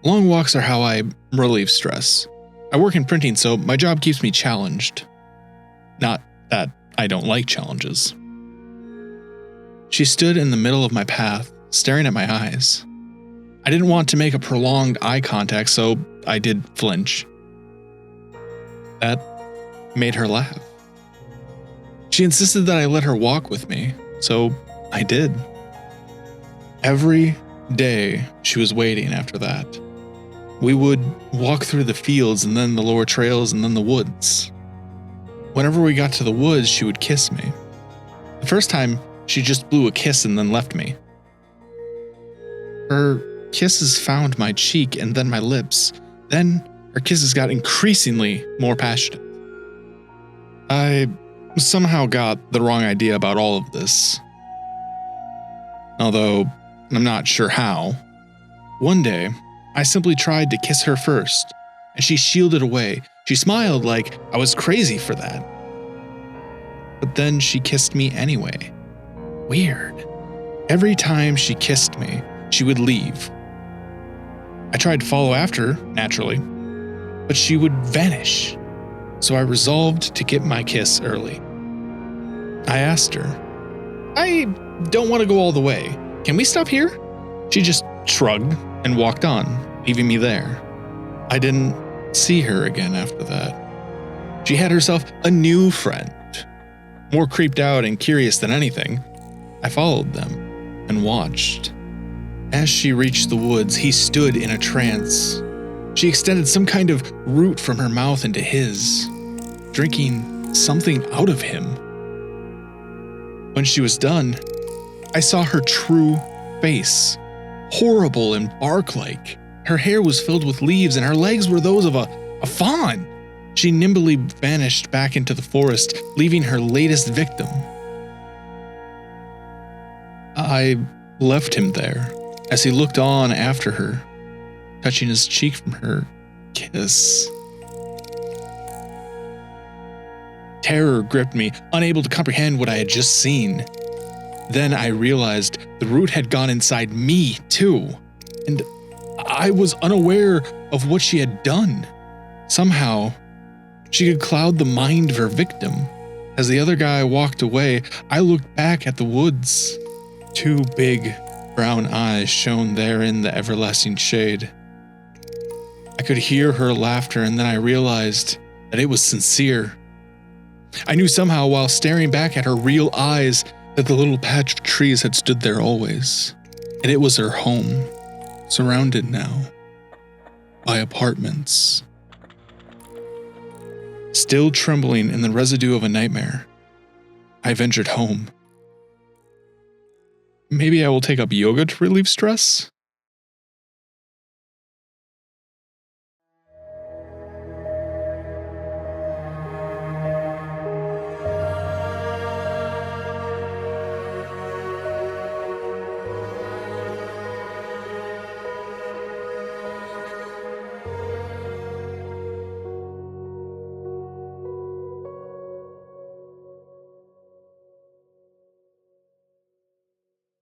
Long walks are how I relieve stress. I work in printing, so my job keeps me challenged. Not that I don't like challenges. She stood in the middle of my path, staring at my eyes. I didn't want to make a prolonged eye contact, so I did flinch. That made her laugh. She insisted that I let her walk with me, so I did. Every day she was waiting after that. We would walk through the fields and then the lower trails and then the woods. Whenever we got to the woods, she would kiss me. The first time, she just blew a kiss and then left me. Her kisses found my cheek and then my lips. Then her kisses got increasingly more passionate. I somehow got the wrong idea about all of this. Although I'm not sure how. One day, I simply tried to kiss her first, and she shielded away. She smiled like I was crazy for that. But then she kissed me anyway. Weird. Every time she kissed me, she would leave. I tried to follow after, naturally, but she would vanish. So I resolved to get my kiss early. I asked her, "I don't want to go all the way. Can we stop here?" She just shrugged and walked on, leaving me there. I didn't see her again after that. She had herself a new friend. More creeped out and curious than anything, I followed them and watched. As she reached the woods, he stood in a trance. She extended some kind of root from her mouth into his, drinking something out of him. When she was done, I saw her true face, horrible and bark-like. Her hair was filled with leaves and her legs were those of a fawn. She nimbly vanished back into the forest, leaving her latest victim. I left him there as he looked on after her, touching his cheek from her kiss. Terror gripped me, unable to comprehend what I had just seen. Then I realized the root had gone inside me too, and I was unaware of what she had done. Somehow, she could cloud the mind of her victim. As the other guy walked away, I looked back at the woods. Two big brown eyes shone there in the everlasting shade. I could hear her laughter, and then I realized that it was sincere. I knew somehow while staring back at her real eyes that the little patch of trees had stood there always, and it was her home, surrounded now by apartments. Still trembling in the residue of a nightmare, I ventured home. Maybe I will take up yoga to relieve stress?